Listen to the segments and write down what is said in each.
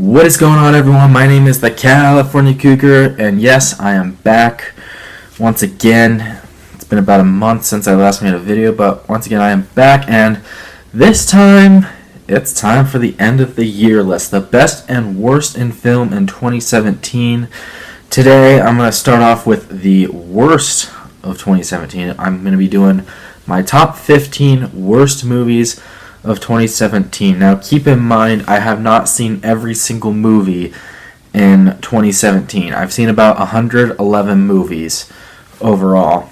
What is going on, everyone? My name is the California Cougar, and yes, I am back once again. It's been about a month since I last made a video, but once again I am back, and this time it's time for the end of the year list, the best and worst in film in 2017. Today I'm going to start off with the worst of 2017. I'm going to be doing my top 15 worst movies of 2017. Now keep in mind, I have not seen every single movie in 2017. I've seen about 111 movies overall.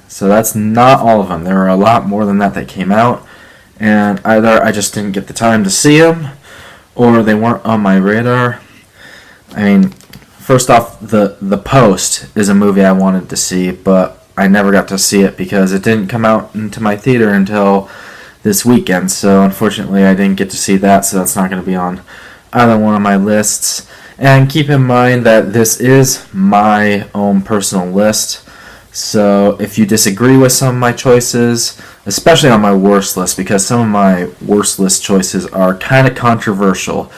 So that's not all of them. There are a lot more than that came out, and either I just didn't get the time to see them, or they weren't on my radar. I mean, first off, The Post is a movie I wanted to see, but I never got to see it because it didn't come out into my theater until this weekend, so unfortunately I didn't get to see that, so that's not going to be on either one of my lists. And keep in mind that this is my own personal list, so if you disagree with some of my choices, especially on my worst list, because some of my worst list choices are kind of controversial,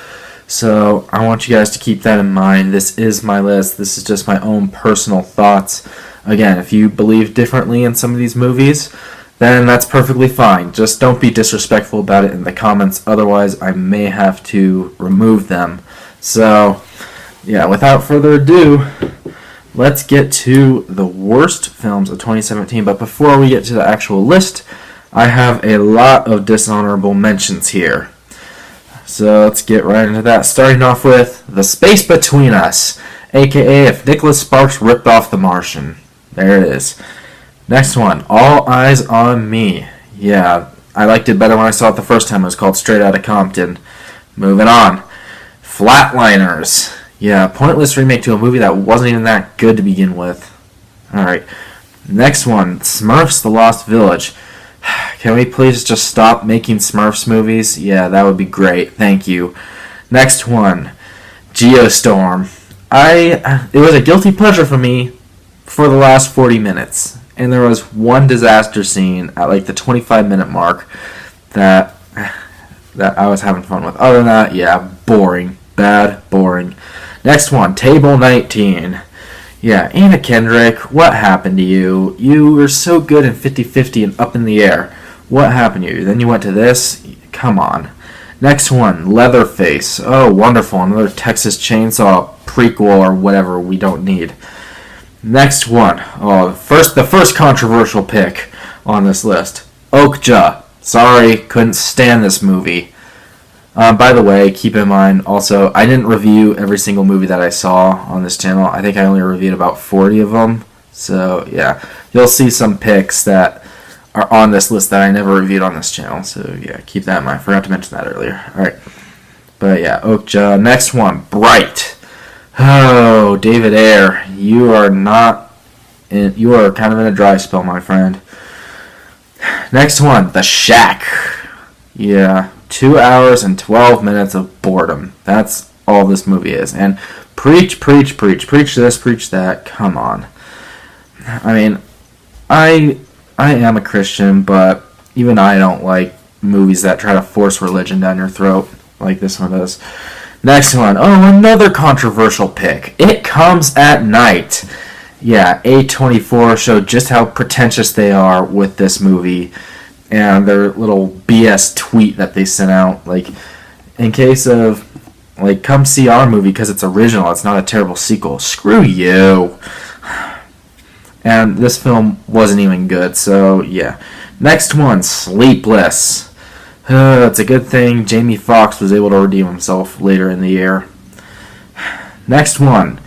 so I want you guys to keep that in mind. This is my list. This is just my own personal thoughts. Again, if you believe differently in some of these movies, then that's perfectly fine. Just don't be disrespectful about it in the comments, otherwise I may have to remove them. So, yeah, without further ado, let's get to the worst films of 2017. But before we get to the actual list, I have a lot of dishonorable mentions here. So let's get right into that. Starting off with The Space Between Us, aka If Nicholas Sparks Ripped Off the Martian. There it is. Next one, All Eyes on Me. Yeah, I liked it better when I saw it the first time. It was called Straight Outta Compton. Moving on. Flatliners. Yeah, pointless remake to a movie that wasn't even that good to begin with. Alright. Next one, Smurfs The Lost Village. Can we please just stop making Smurfs movies? Yeah, that would be great. Thank you. Next one, Geostorm. It was a guilty pleasure for me for the last 40 minutes. And there was one disaster scene at like the 25-minute mark that I was having fun with. Other than that, yeah, boring. Bad, boring. Next one, Table 19. Yeah, Anna Kendrick, what happened to you? You were so good in 50-50 and Up in the Air. What happened to you? Then you went to this? Come on. Next one, Leatherface. Oh, wonderful. Another Texas Chainsaw prequel or whatever we don't need. Next one. The first controversial pick on this list. Okja. Sorry, couldn't stand this movie. By the way, keep in mind, also, I didn't review every single movie that I saw on this channel. I think I only reviewed about 40 of them. So, yeah, you'll see some picks that are on this list that I never reviewed on this channel. So, yeah, keep that in mind. I forgot to mention that earlier. Alright. But, yeah, Okja. Next one, Bright. Oh, David Ayer, you are kind of in a dry spell, my friend. Next one, The Shack. Yeah, 2 hours and 12 minutes of boredom. That's all this movie is. And preach this, preach that. Come on. I mean, I am a Christian, but even I don't like movies that try to force religion down your throat like this one does. Next one. Oh, another controversial pick. It Comes at Night. Yeah, A24 showed just how pretentious they are with this movie and their little BS tweet that they sent out. Like, in case of, like, come see our movie because it's original. It's not a terrible sequel. Screw you. And this film wasn't even good, so yeah. Next one, Sleepless. It's a good thing Jamie Foxx was able to redeem himself later in the year. Next one,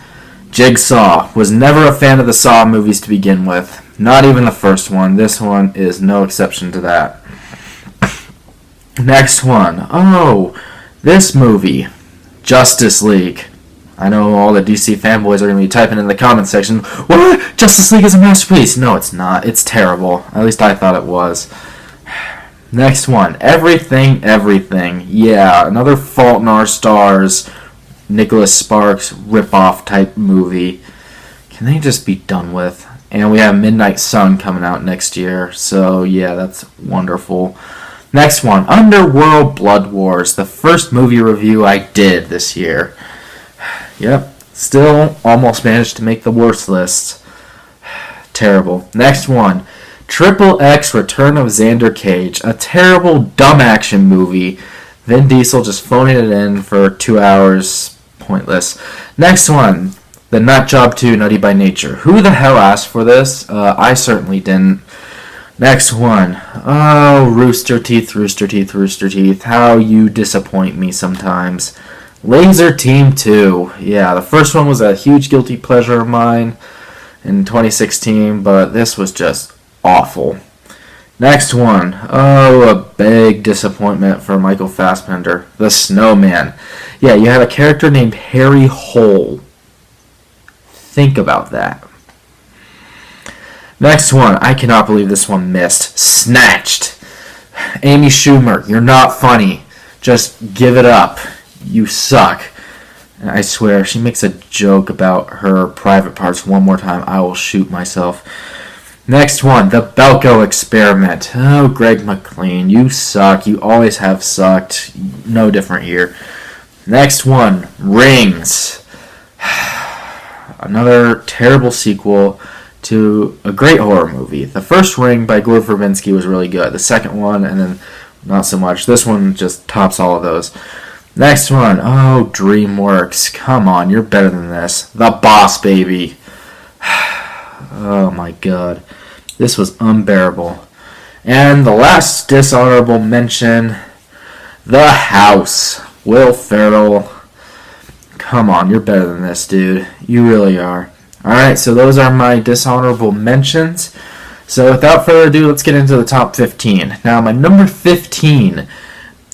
Jigsaw. Was never a fan of the Saw movies to begin with. Not even the first one. This one is no exception to that. Next one. Oh, this movie, Justice League. I know all the DC fanboys are going to be typing in the comment section, what? Justice League is a masterpiece. No, it's not. It's terrible. At least I thought it was. Next one, Everything. Yeah, another Fault in Our Stars, Nicholas Sparks rip-off type movie. Can they just be done with? And we have Midnight Sun coming out next year, so yeah, that's wonderful. Next one, Underworld Blood Wars, the first movie review I did this year. Yep, still almost managed to make the worst list. Terrible. Next one, Triple X Return of Xander Cage, a terrible, dumb action movie. Vin Diesel just phoning it in for 2 hours. Pointless. Next one, The Nut Job 2, Nutty by Nature. Who the hell asked for this? I certainly didn't. Next one. Oh, Rooster Teeth, Rooster Teeth, Rooster Teeth. How you disappoint me sometimes. Laser Team 2. Yeah, the first one was a huge guilty pleasure of mine in 2016, but this was just awful. Next one. Oh, a big disappointment for Michael Fassbender. The Snowman. Yeah, you have a character named Harry Hole. Think about that. Next one. I cannot believe this one missed. Snatched. Amy Schumer, you're not funny. Just give it up. You suck. And I swear, if she makes a joke about her private parts one more time, I will shoot myself. Next one, The Belko Experiment. Oh, Greg McLean, you suck. You always have sucked. No different here. Next one, Rings. Another terrible sequel to a great horror movie. The first Ring by Gore Verbinski was really good. The second one, and then not so much. This one just tops all of those. Next one, oh, DreamWorks. Come on, you're better than this. The Boss Baby. Oh my god. This was unbearable. And the last dishonorable mention, The House. Will Ferrell. Come on, you're better than this, dude. You really are. Alright, so those are my dishonorable mentions. So without further ado, let's get into the top 15. Now, my number 15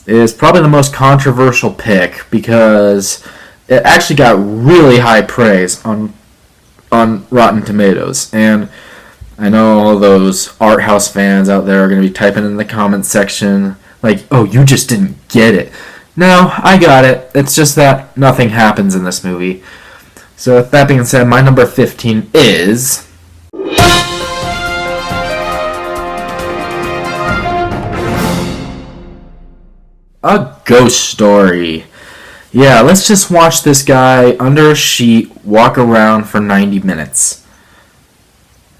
is probably the most controversial pick because it actually got really high praise on Rotten Tomatoes. And I know all those art house fans out there are going to be typing in the comments section like, oh, you just didn't get it. No, I got it. It's just that nothing happens in this movie. So with that being said, my number 15 is A Ghost Story. Yeah, let's just watch this guy under a sheet walk around for 90 minutes.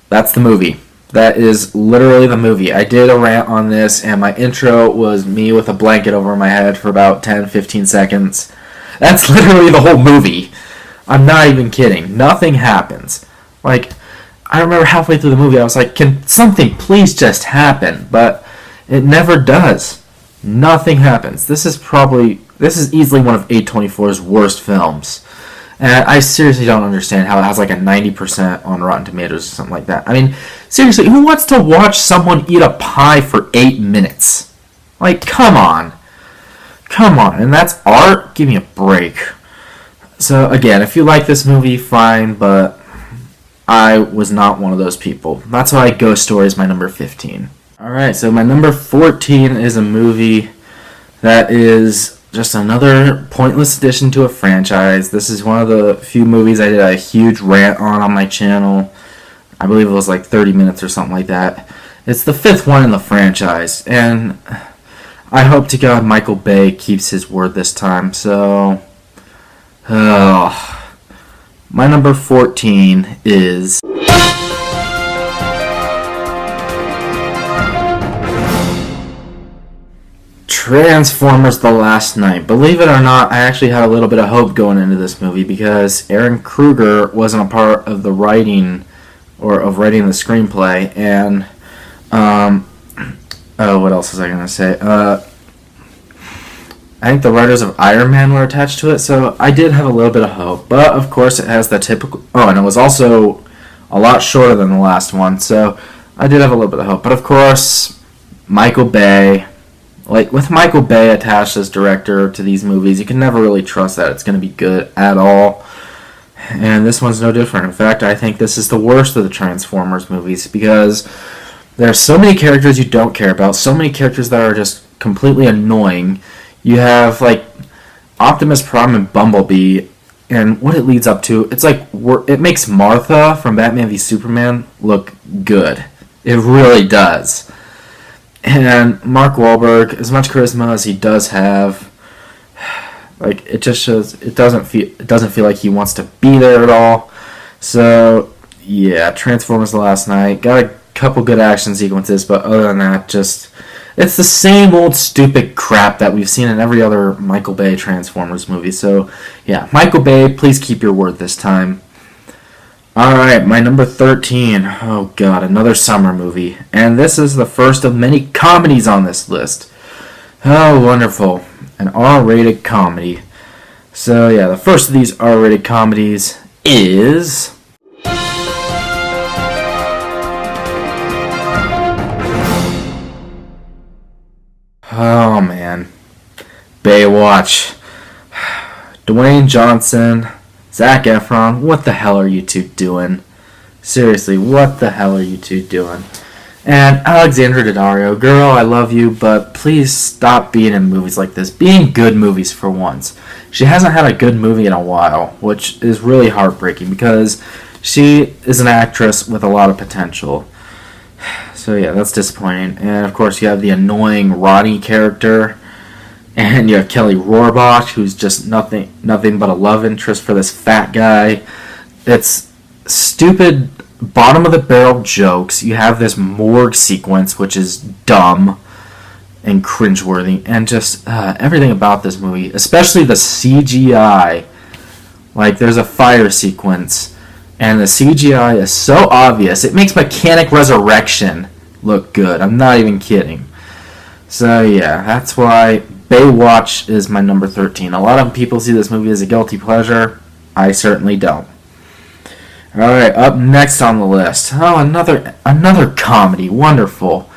That's the movie. That is literally the movie. I did a rant on this, and my intro was me with a blanket over my head for about 10-15 seconds. That's literally the whole movie. I'm not even kidding. Nothing happens. Like, I remember halfway through the movie, I was like, can something please just happen? But it never does. Nothing happens. This is easily one of A24's worst films. And I seriously don't understand how it has like a 90% on Rotten Tomatoes or something like that. I mean, seriously, who wants to watch someone eat a pie for 8 minutes? Like, come on. Come on. And that's art? Give me a break. So, again, if you like this movie, fine, but I was not one of those people. That's why Ghost Story is my number 15. Alright, so my number 14 is a movie that is just another pointless addition to a franchise. This is one of the few movies I did a huge rant on my channel. I believe it was like 30 minutes or something like that. It's the 5th one in the franchise, and I hope to God Michael Bay keeps his word this time. So, my number 14 is Transformers The Last Night. Believe it or not, I actually had a little bit of hope going into this movie because Aaron Kruger wasn't a part of the writing or of writing the screenplay, and what else was I going to say? I think the writers of Iron Man were attached to it, so I did have a little bit of hope. But of course, it has the typical. Oh, and it was also a lot shorter than the last one, so I did have a little bit of hope. But of course, Michael Bay. Like, with Michael Bay attached as director to these movies, you can never really trust that it's going to be good at all. And this one's no different. In fact, I think this is the worst of the Transformers movies because there are so many characters you don't care about, so many characters that are just completely annoying. You have, like, Optimus Prime and Bumblebee, and what it leads up to, it's like, it makes Martha from Batman v Superman look good. It really does. And Mark Wahlberg, as much charisma as he does have, like it just shows it doesn't feel like he wants to be there at all. So yeah, Transformers: The Last Night got a couple good action sequences, but other than that, just it's the same old stupid crap that we've seen in every other Michael Bay Transformers movie. So yeah, Michael Bay, please keep your word this time. Alright, my number 13. Oh god, another summer movie. And this is the first of many comedies on this list. Oh, wonderful. An R-rated comedy. So yeah, the first of these R-rated comedies is... Oh man. Baywatch. Dwayne Johnson, Zac Efron, what the hell are you two doing? Seriously, what the hell are you two doing? And Alexandra Daddario, girl, I love you, but please stop being in movies like this. Be in good movies for once. She hasn't had a good movie in a while, which is really heartbreaking because she is an actress with a lot of potential. So yeah, that's disappointing. And of course you have the annoying Ronnie character. And you have Kelly Rohrbach, who's just nothing but a love interest for this fat guy. It's stupid, bottom-of-the-barrel jokes. You have this morgue sequence, which is dumb and cringeworthy. And just everything about this movie, especially the CGI. Like, there's a fire sequence, and the CGI is so obvious. It makes Mechanic Resurrection look good. I'm not even kidding. So, yeah, that's why Baywatch is my number 13. A lot of people see this movie as a guilty pleasure. I certainly don't. Alright, up next on the list. Oh, another comedy. Wonderful.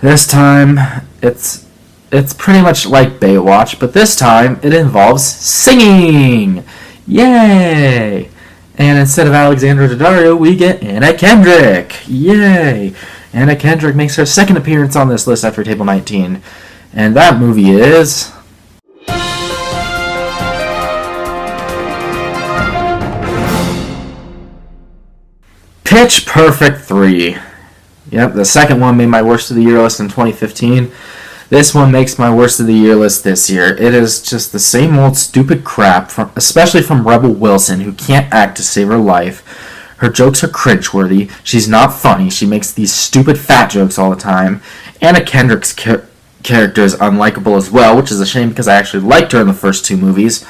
This time, it's pretty much like Baywatch, but this time it involves singing! Yay! And instead of Alexandra Daddario, we get Anna Kendrick! Yay! Anna Kendrick makes her second appearance on this list after Table 19. And that movie is... Pitch Perfect 3. Yep, the second one made my worst of the year list in 2015. This one makes my worst of the year list this year. It is just the same old stupid crap, especially from Rebel Wilson, who can't act to save her life. Her jokes are cringeworthy. She's not funny. She makes these stupid fat jokes all the time. Anna Kendrick's character is unlikable as well, which is a shame because I actually liked her in the first two movies.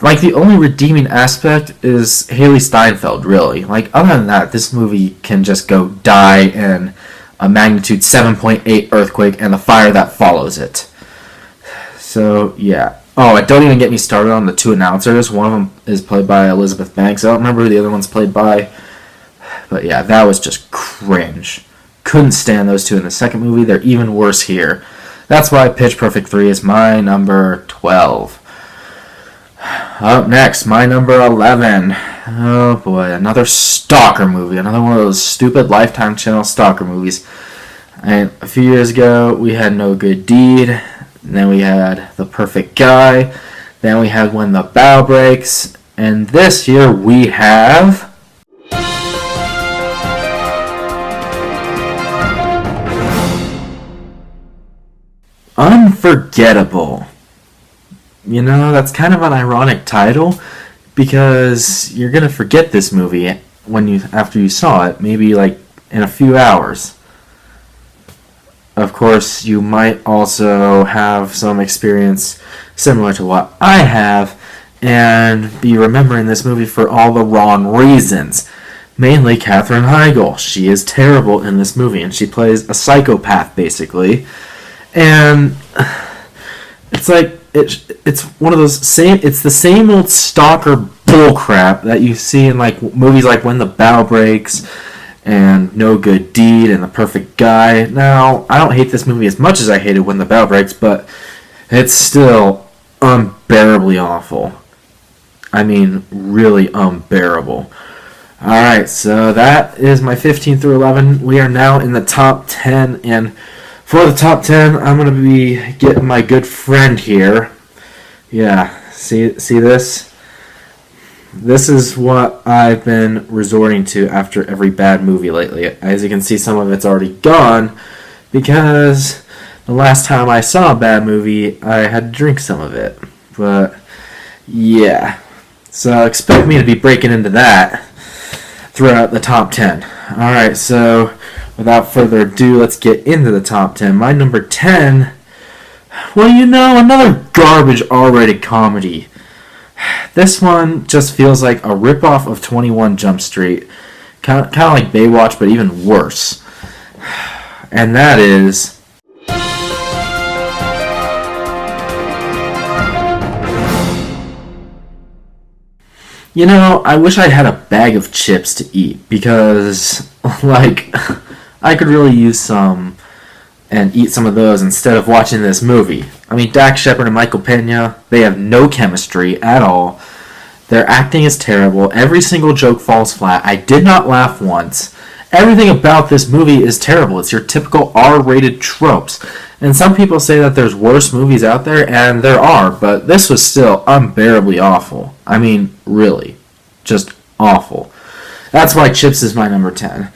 Like, the only redeeming aspect is Haley Steinfeld, really. Like, other than that, this movie can just go die in a magnitude 7.8 earthquake and the fire that follows it. So, yeah. Oh, and don't even get me started on the two announcers. One of them is played by Elizabeth Banks. I don't remember who the other one's played by. But yeah, that was just cringe. Couldn't stand those two in the second movie. They're even worse here. That's why Pitch Perfect 3 is my number 12. Up next, my number 11. Oh boy, another stalker movie. Another one of those stupid Lifetime Channel stalker movies. And a few years ago, we had No Good Deed. Then we had The Perfect Guy. Then we had When the Bow Breaks. And this year we have... Unforgettable. You know, that's kind of an ironic title because you're going to forget this movie after you saw it, maybe like in a few hours. Of course, you might also have some experience similar to what I have and be remembering this movie for all the wrong reasons. Mainly Katherine Heigl. She is terrible in this movie and she plays a psychopath basically. And it's like it's one of those it's the same old stalker bullcrap that you see in like movies like When the Bow Breaks and No Good Deed and The Perfect Guy. Now, I don't hate this movie as much as I hated When the Bow Breaks, but it's still unbearably awful. I mean, really unbearable. Alright, so that is my 15 through 11. We are now in the top 10, and for the top 10, I'm going to be getting my good friend here. Yeah, see this? This is what I've been resorting to after every bad movie lately. As you can see, some of it's already gone because the last time I saw a bad movie, I had to drink some of it. But yeah, so expect me to be breaking into that throughout the top 10. Alright, so without further ado, let's get into the top 10. My number 10, well, another garbage R-rated comedy. This one just feels like a ripoff of 21 Jump Street. Kind of like Baywatch, but even worse. And that is... I wish I had a bag of chips to eat, because, I could really use some and eat some of those instead of watching this movie. I mean, Dax Shepard and Michael Pena, they have no chemistry at all. Their acting is terrible. Every single joke falls flat. I did not laugh once. Everything about this movie is terrible. It's your typical R-rated tropes. And some people say that there's worse movies out there, and there are, but this was still unbearably awful. I mean, really. Just awful. That's why Chips is my number 10.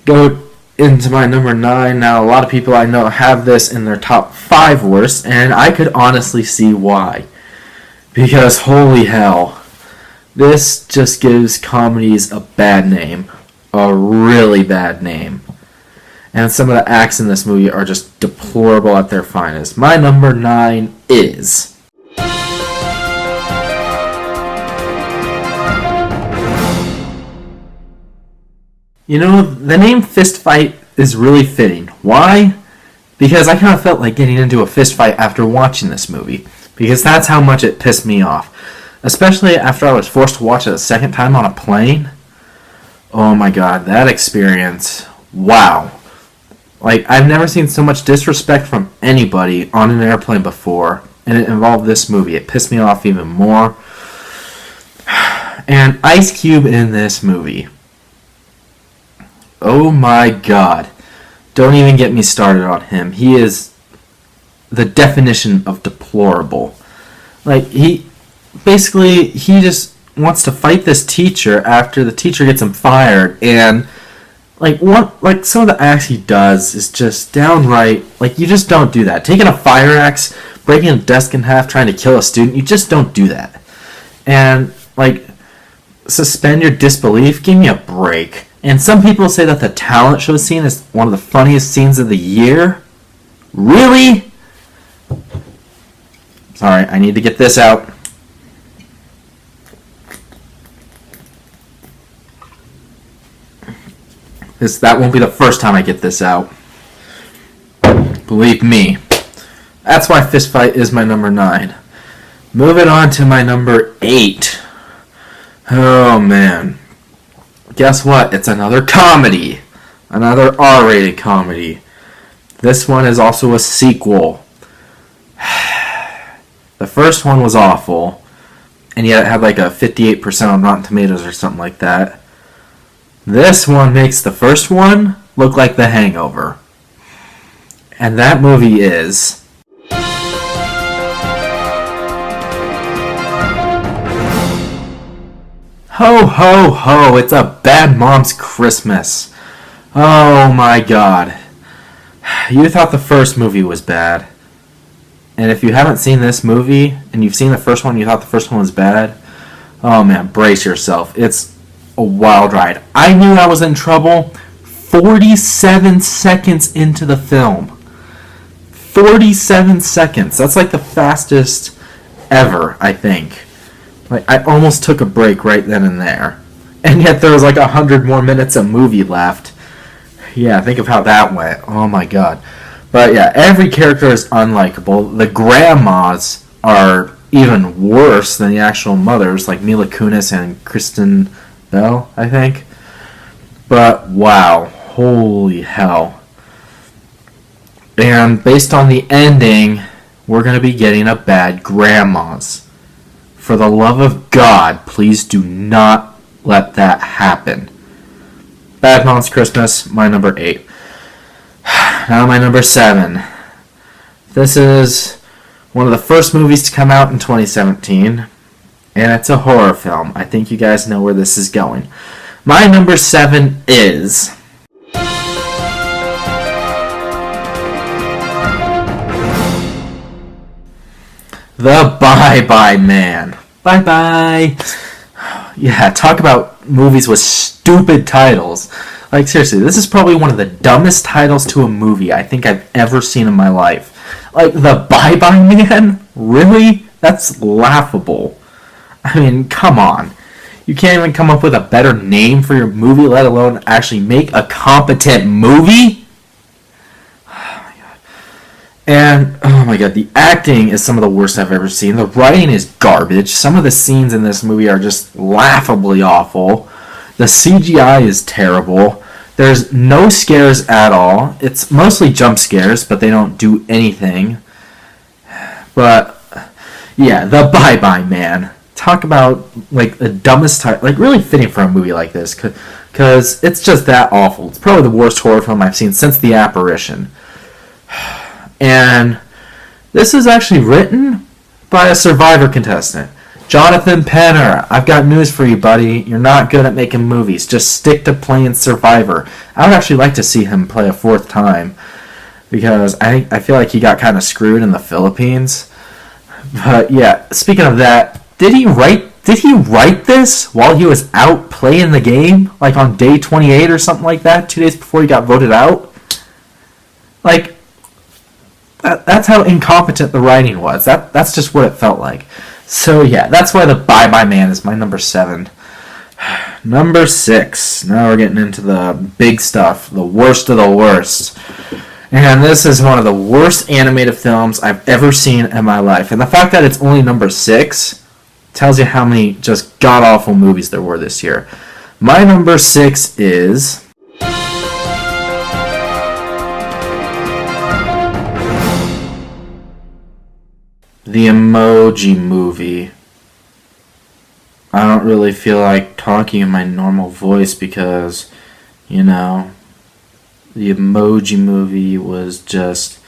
Go into my number 9. Now, a lot of people I know have this in their top 5 worst, and I could honestly see why. Because, holy hell, this just gives comedies a bad name. A really bad name. And some of the acts in this movie are just deplorable at their finest. My number 9 is... the name Fistfight is really fitting. Why? Because I kind of felt like getting into a fistfight after watching this movie. Because that's how much it pissed me off. Especially after I was forced to watch it a second time on a plane. Oh my god, that experience. Wow. I've never seen so much disrespect from anybody on an airplane before. And it involved this movie. It pissed me off even more. And Ice Cube in this movie. Oh my god. Don't even get me started on him. He is the definition of deplorable. He just wants to fight this teacher after the teacher gets him fired, and some of the acts he does is just downright, you just don't do that. Taking a fire axe, breaking a desk in half, trying to kill a student, you just don't do that. And suspend your disbelief, give me a break. And some people say that the talent show scene is one of the funniest scenes of the year. Really? Sorry, I need to get this out. That won't be the first time I get this out. Believe me. That's why Fistfight is my number 9. Moving on to my number 8. Oh, man. Guess what? It's another comedy. Another R-rated comedy. This one is also a sequel. The first one was awful, and yet it had a 58% on Rotten Tomatoes or something like that. This one makes the first one look like The Hangover. And that movie is... Ho, ho, ho, it's a bad mom's Christmas. Oh my god. You thought the first movie was bad. And if you haven't seen this movie, and you've seen the first one, you thought the first one was bad, oh man, brace yourself. It's a wild ride. I knew I was in trouble 47 seconds into the film. 47 seconds. That's the fastest ever, I think. I almost took a break right then and there. And yet there was 100 more minutes of movie left. Yeah, think of how that went. Oh my god. But yeah, every character is unlikable. The grandmas are even worse than the actual mothers, like Mila Kunis and Kristen Bell, I think. But wow, holy hell. And based on the ending, we're going to be getting a bad grandmas. For the love of God, please do not let that happen. Bad Mom's Christmas, my number 8. Now my number 7. This is one of the first movies to come out in 2017, and it's a horror film. I think you guys know where this is going. My number 7 is... The Bye-Bye Man. Bye-bye. Yeah, talk about movies with stupid titles. Like, seriously, this is probably one of the dumbest titles to a movie I think I've ever seen in my life. Like, The Bye-Bye Man? Really? That's laughable. I mean, come on. You can't even come up with a better name for your movie, let alone actually make a competent movie? And, oh my god, the acting is some of the worst I've ever seen. The writing is garbage. Some of the scenes in this movie are just laughably awful. The CGI is terrible. There's no scares at all. It's mostly jump scares, but they don't do anything. But, yeah, The Bye-Bye Man. Talk about, like, the dumbest title. Like, really fitting for a movie like this. Because it's just that awful. It's probably the worst horror film I've seen since The Apparition. And this is actually written by a Survivor contestant. Jonathan Penner, I've got news for you, buddy. You're not good at making movies. Just stick to playing Survivor. I would actually like to see him play a fourth time. Because I feel like he got kind of screwed in the Philippines. But yeah, speaking of that, did he write this while he was out playing the game? Like on day 28 or something like that? 2 days before he got voted out? Like, that's how incompetent the writing was. That's just what it felt like. So yeah, that's why The Bye-Bye Man is my number 7. Number 6. Now we're getting into the big stuff. The worst of the worst. And this is one of the worst animated films I've ever seen in my life. And the fact that it's only number 6 tells you how many just god-awful movies there were this year. My number 6 is... The Emoji Movie. I don't really feel like talking in my normal voice because, you know, the Emoji Movie was just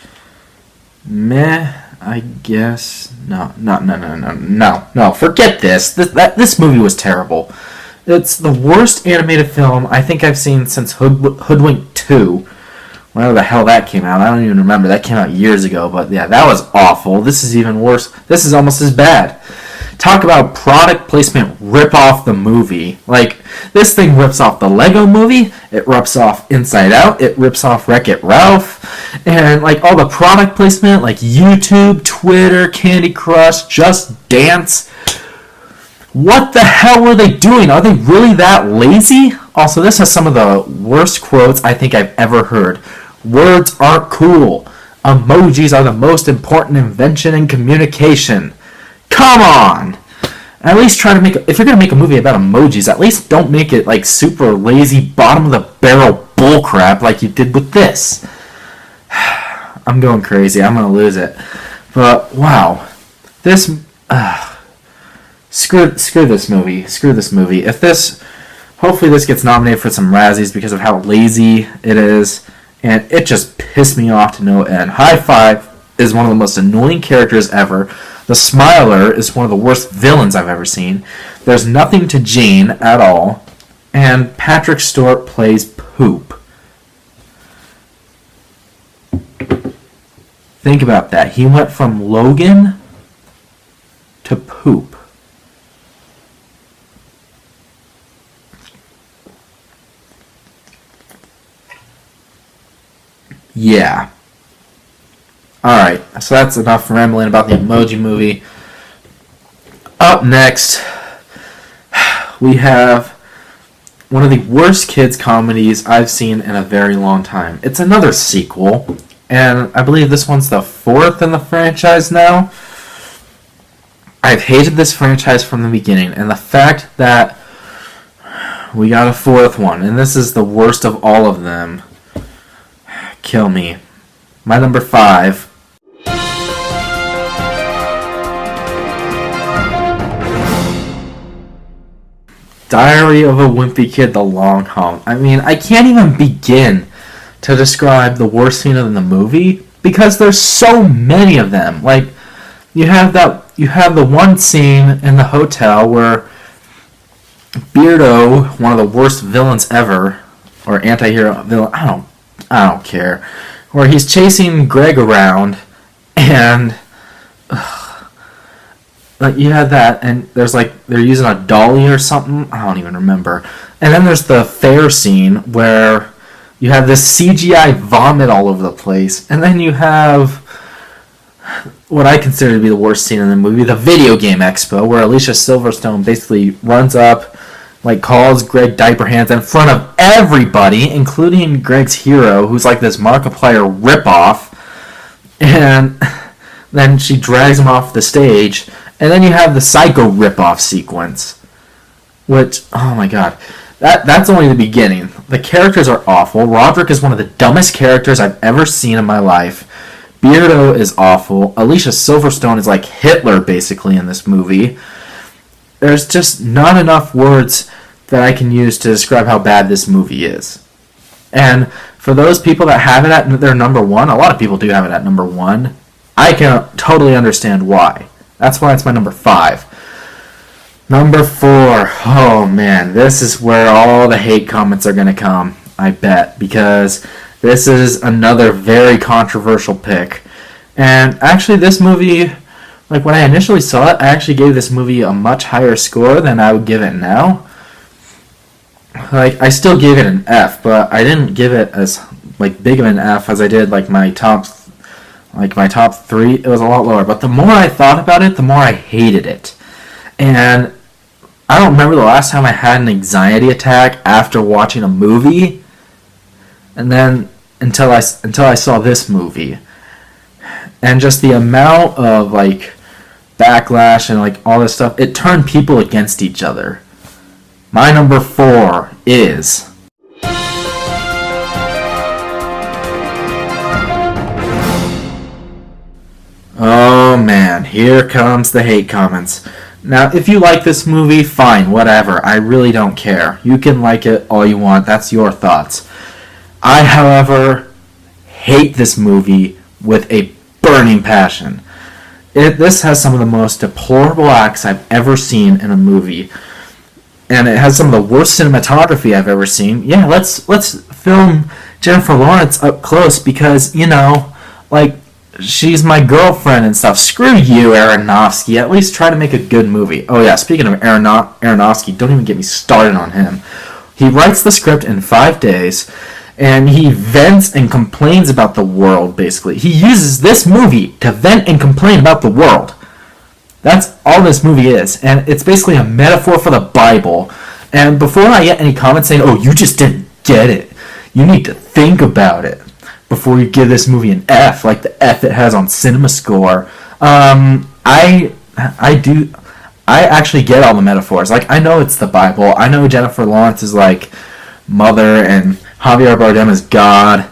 meh, I guess. No, forget this. This movie was terrible. It's the worst animated film I think I've seen since Hoodwink 2. Whenever the hell that came out. I don't even remember. That came out years ago. But yeah, that was awful. This is even worse. This is almost as bad. Talk about product placement rip off the movie. Like, this thing rips off the Lego Movie. It rips off Inside Out. It rips off Wreck-It Ralph. And, like, all the product placement, like YouTube, Twitter, Candy Crush, Just Dance. What the hell were they doing? Are they really that lazy? Also, this has some of the worst quotes I think I've ever heard. Words aren't cool. Emojis are the most important invention in communication. Come on! At least try to make... If you're going to make a movie about emojis, at least don't make it like super lazy, bottom-of-the-barrel bullcrap like you did with this. I'm going crazy. I'm going to lose it. But, wow. This... Screw this movie. Screw this movie. If this... Hopefully this gets nominated for some Razzies because of how lazy it is. And it just pissed me off to no end. High Five is one of the most annoying characters ever. The Smiler is one of the worst villains I've ever seen. There's nothing to Jane at all. And Patrick Stewart plays poop. Think about that. He went from Logan to poop. Yeah. Alright, so that's enough rambling about the Emoji Movie. Up next, we have one of the worst kids' comedies I've seen in a very long time. It's another sequel, and I believe this one's the 4th in the franchise now. I've hated this franchise from the beginning, and the fact that we got a 4th one, and this is the worst of all of them, kill me. My number 5. Diary of a Wimpy Kid, The Long Haul. I mean, I can't even begin to describe the worst scene in the movie because there's so many of them. Like, you have the one scene in the hotel where Beardo, one of the worst villains ever, or anti-hero villain, I don't care, where he's chasing Greg around, and like you had that, and there's like they're using a dolly or something. I don't even remember. And then there's the fair scene where you have this CGI vomit all over the place, and then you have what I consider to be the worst scene in the movie, the video game expo, where Alicia Silverstone basically runs up, like calls Greg Diaperhands in front of everybody, including Greg's hero, who's like this Markiplier ripoff, and then she drags him off the stage, and then you have the Psycho ripoff sequence, which, oh my god, that's only the beginning. The characters are awful. Roderick is one of the dumbest characters I've ever seen in my life. Beardo is awful. Alicia Silverstone is like Hitler, basically, in this movie. There's just not enough words that I can use to describe how bad this movie is. And for those people that have it at their number one, a lot of people do have it at number one, I can totally understand why. That's why it's my number 5. Number 4. Oh man, this is where all the hate comments are going to come, I bet, because this is another very controversial pick. And actually this movie, like when I initially saw it, I actually gave this movie a much higher score than I would give it now. Like I still gave it an F, but I didn't give it as like big of an F as I did like my top 3. It was a lot lower. But the more I thought about it, the more I hated it. And I don't remember the last time I had an anxiety attack after watching a movie. And then until I saw this movie, and just the amount of like backlash and like all this stuff, it turned people against each other. My number 4 is oh man, here comes the hate comments. Now, if you like this movie, fine, whatever. I really don't care. You can like it all you want. That's your thoughts. I, however, hate this movie with a burning passion. This has some of the most deplorable acts I've ever seen in a movie. And it has some of the worst cinematography I've ever seen. Yeah, let's film Jennifer Lawrence up close because, you know, like, she's my girlfriend and stuff. Screw you, Aronofsky. At least try to make a good movie. Oh yeah, speaking of Aronofsky, don't even get me started on him. He writes the script in 5 days, and he vents and complains about the world, basically. He uses this movie to vent and complain about the world. That's all this movie is, and it's basically a metaphor for the Bible. And before I get any comments saying, oh, you just didn't get it, you need to think about it before you give this movie an F, like the F it has on CinemaScore. I actually get all the metaphors. Like, I know it's the Bible. I know Jennifer Lawrence is like mother and Javier Bardem is God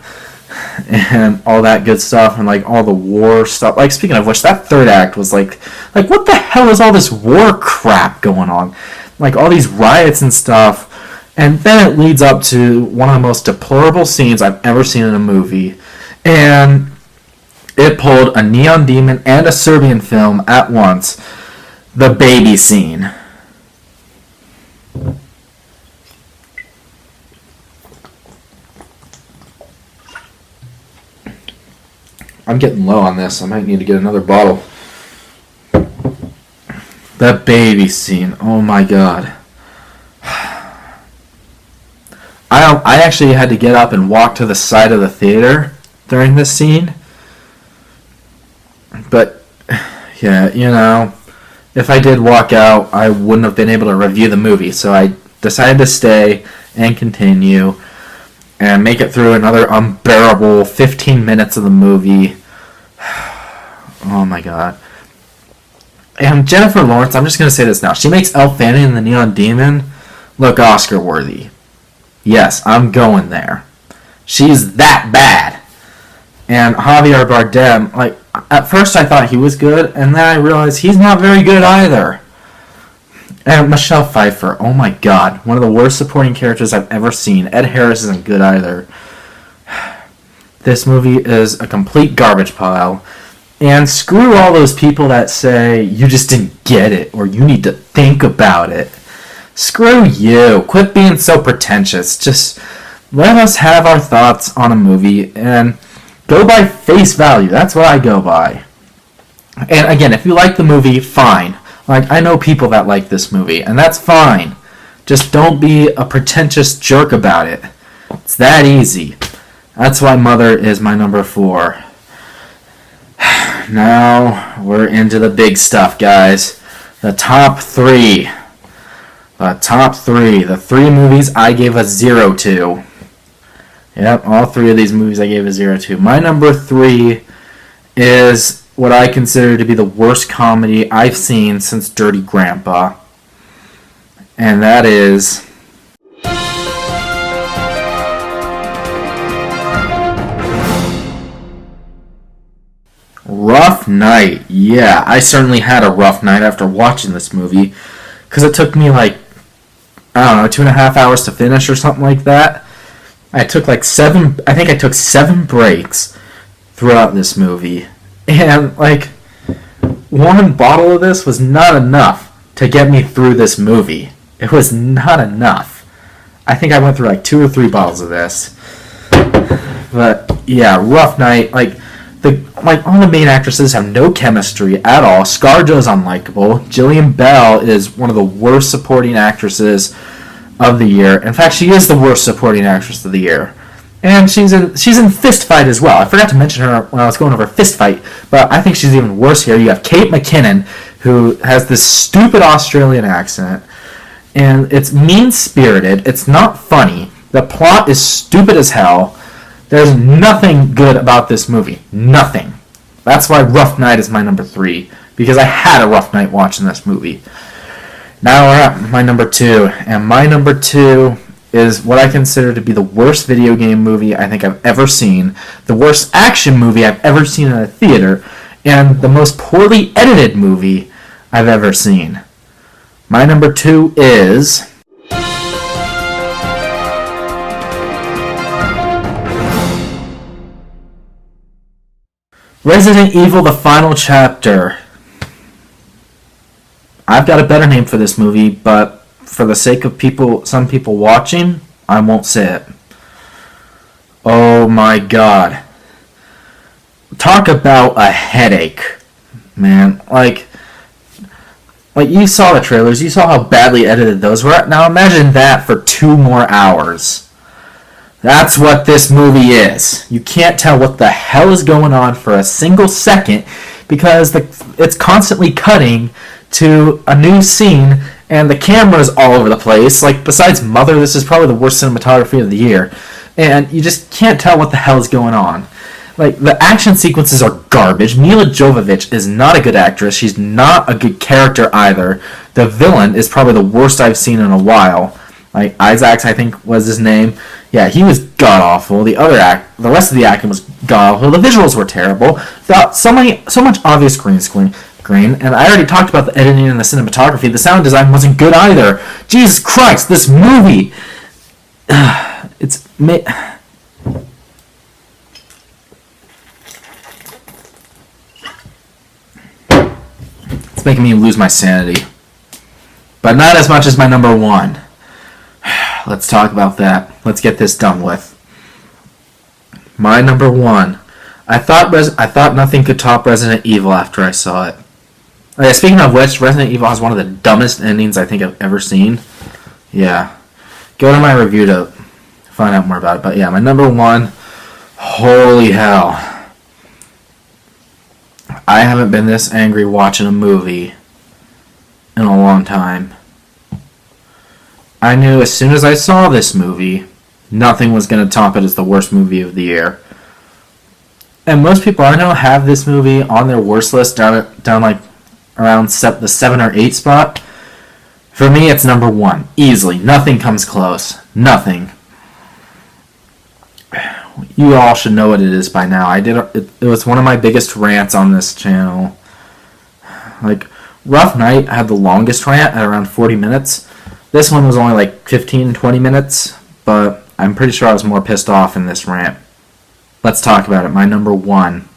and all that good stuff and like all the war stuff. Like, speaking of which, that third act was like what the hell is all this war crap going on? Like all these riots and stuff. And then it leads up to one of the most deplorable scenes I've ever seen in a movie. And it pulled a Neon Demon and a Serbian film at once. The baby scene. I'm getting low on this. I might need to get another bottle. The baby scene. Oh my god. I actually had to get up and walk to the side of the theater during this scene. But, yeah, you know, if I did walk out, I wouldn't have been able to review the movie. So I decided to stay and continue and make it through another unbearable 15 minutes of the movie. Oh my god. And Jennifer Lawrence, I'm just going to say this now. She makes Elle Fanning and the Neon Demon look Oscar worthy. Yes, I'm going there. She's that bad. And Javier Bardem, like, at first I thought he was good, and then I realized he's not very good either. And Michelle Pfeiffer, oh my god, one of the worst supporting characters I've ever seen. Ed Harris isn't good either. This movie is a complete garbage pile. And screw all those people that say, you just didn't get it, or you need to think about it. Screw you. Quit being so pretentious. Just let us have our thoughts on a movie and go by face value. That's what I go by. And again, if you like the movie, fine. Like, I know people that like this movie, and that's fine. Just don't be a pretentious jerk about it. It's that easy. That's why Mother is my number 4. Now, we're into the big stuff, guys. The top 3. The top 3. The 3 movies I gave a 0 to. Yep, all 3 of these movies I gave a 0 to. My number 3 is what I consider to be the worst comedy I've seen since Dirty Grandpa. And that is Rough Night. Yeah, I certainly had a rough night after watching this movie, because it took me like, I don't know, 2.5 hours to finish or something like that. I took like 7 breaks throughout this movie. And like, one bottle of this was not enough to get me through this movie. It was not enough. I think I went through like 2 or 3 bottles of this. But yeah, rough night. Like all the main actresses have no chemistry at all. ScarJo's unlikable. Jillian Bell is one of the worst supporting actresses of the year. In fact, she is the worst supporting actress of the year. And she's in Fistfight as well. I forgot to mention her when I was going over Fistfight, but I think she's even worse here. You have Kate McKinnon, who has this stupid Australian accent, and it's mean-spirited. It's not funny. The plot is stupid as hell. There's nothing good about this movie. Nothing. That's why Rough Night is my number 3, because I had a rough night watching this movie. Now we're at my number 2, and my number 2 is what I consider to be the worst video game movie I think I've ever seen, the worst action movie I've ever seen in a theater, and the most poorly edited movie I've ever seen. My number 2 is Resident Evil: The Final Chapter. I've got a better name for this movie, but for the sake of some people watching, I won't say it. Oh my god. Talk about a headache, man. Like you saw the trailers, you saw how badly edited those were. Now imagine that for 2 more hours. That's what this movie is. You can't tell what the hell is going on for a single second, because it's constantly cutting to a new scene, and the camera's all over the place. Like, besides Mother, this is probably the worst cinematography of the year. And you just can't tell what the hell is going on. Like, the action sequences are garbage. Mila Jovovich is not a good actress. She's not a good character either. The villain is probably the worst I've seen in a while. Like, Isaacs, I think, was his name. Yeah, he was god-awful. The rest of the acting was god-awful. The visuals were terrible. So much obvious green screen. And I already talked about the editing and the cinematography. The sound design wasn't good either. Jesus Christ, this movie! It's making me lose my sanity. But not as much as my number 1. Let's talk about that. Let's get this done with. My number 1. I thought nothing could top Resident Evil after I saw it. Speaking of which, Resident Evil has one of the dumbest endings I think I've ever seen. Yeah. Go to my review to find out more about it. But yeah, my number 1, holy hell. I haven't been this angry watching a movie in a long time. I knew as soon as I saw this movie, nothing was going to top it as the worst movie of the year. And most people I know have this movie on their worst list down like around the 7 or 8 spot. For me, it's number 1. Easily. Nothing comes close. Nothing. You all should know what it is by now. It was one of my biggest rants on this channel. Like, Rough Night had the longest rant at around 40 minutes. This one was only like 15, 20 minutes, but I'm pretty sure I was more pissed off in this rant. Let's talk about it. My number 1.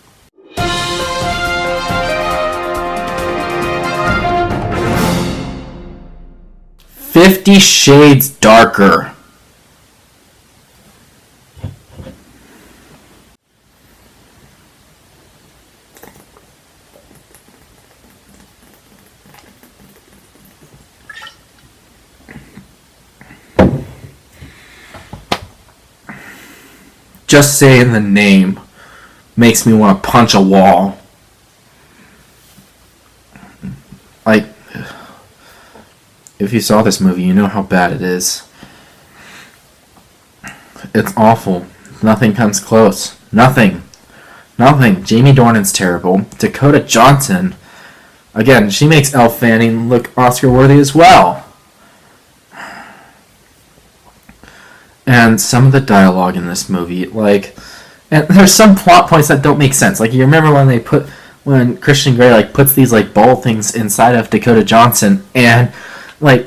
"50 Shades Darker." just saying the name makes me want to punch a wall. Like, if you saw this movie, you know how bad it is. It's awful. Nothing comes close. Nothing. Jamie Dornan's terrible. Dakota Johnson, again, she makes Elle Fanning look Oscar-worthy as well. And some of the dialogue in this movie, like, and there's some plot points that don't make sense. Like, you remember when Christian Grey, like, puts these, like, ball things inside of Dakota Johnson, and, like,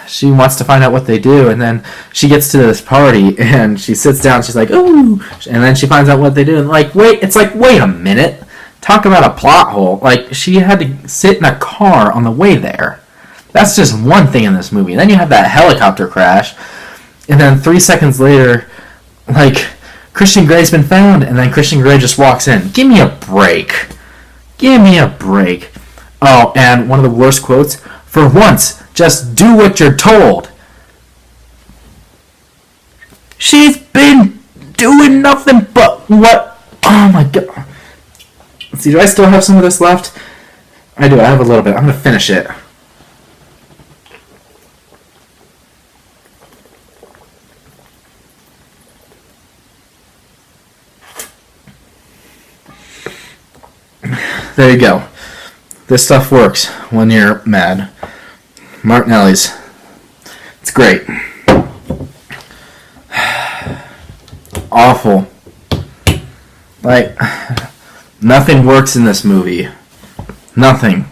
she wants to find out what they do, and then she gets to this party, and she sits down, she's like, ooh, and then she finds out what they do, and, like, wait a minute, talk about a plot hole. Like, she had to sit in a car on the way there. That's just one thing in this movie. And then you have that helicopter crash, and then 3 seconds later, like, Christian Grey's been found, and then Christian Grey just walks in. Give me a break. Oh, and one of the worst quotes, for once, just do what you're told. She's been doing nothing but what? Oh my god. Let's see, do I still have some of this left? I do, I have a little bit. I'm going to finish it. There you go. This stuff works when you're mad. Martinelli's. It's great. Awful. Like, nothing works in this movie. Nothing.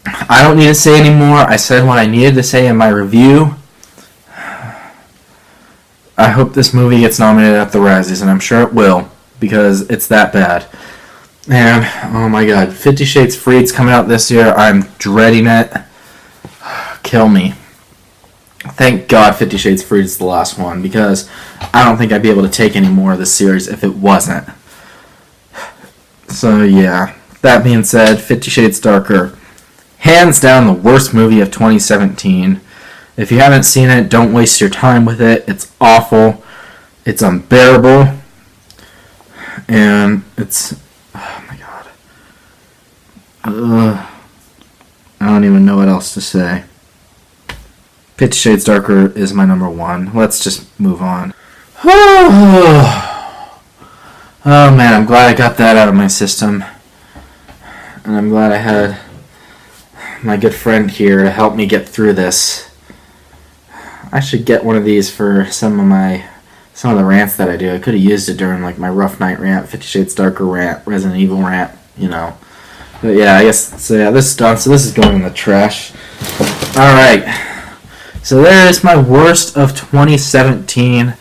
I don't need to say anymore. I said what I needed to say in my review. I hope this movie gets nominated at the Razzies, and I'm sure it will, because it's that bad. And, oh my god, 50 Shades Freed's coming out this year. I'm dreading it. Kill me. Thank God 50 Shades Freed is the last one, because I don't think I'd be able to take any more of this series if it wasn't. So, yeah. That being said, 50 Shades Darker. Hands down the worst movie of 2017. If you haven't seen it, don't waste your time with it. It's awful. It's unbearable. And it's... oh my god. I don't even know what else to say. 50 Shades Darker is my number one. Let's just move on. Oh man, I'm glad I got that out of my system. And I'm glad I had my good friend here to help me get through this. I should get one of these for some of the rants that I do. I could have used it during like my Rough Night rant, 50 Shades Darker rant, Resident Evil rant, you know. But yeah, I guess, so yeah, this is done, so this is going in the trash. Alright, so there is my worst of 2017.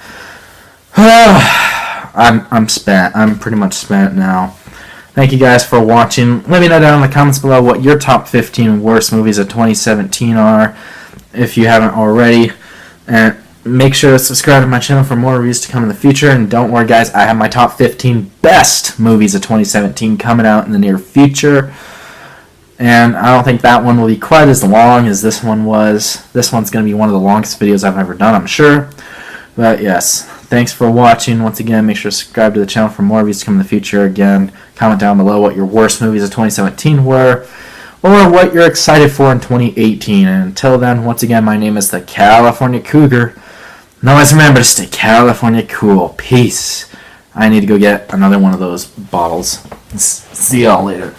I'm spent. I'm pretty much spent now. Thank you guys for watching. Let me know down in the comments below what your top 15 worst movies of 2017 are, if you haven't already. And make sure to subscribe to my channel for more reviews to come in the future. And don't worry, guys, I have my top 15 best movies of 2017 coming out in the near future. And I don't think that one will be quite as long as this one was. This one's going to be one of the longest videos I've ever done, I'm sure. But yes, thanks for watching. Once again, make sure to subscribe to the channel for more reviews to come in the future. Again, comment down below what your worst movies of 2017 were, or what you're excited for in 2018. And until then, once again, my name is the California Cougar. And always remember to stay California cool. Peace. I need to go get another one of those bottles. See y'all later.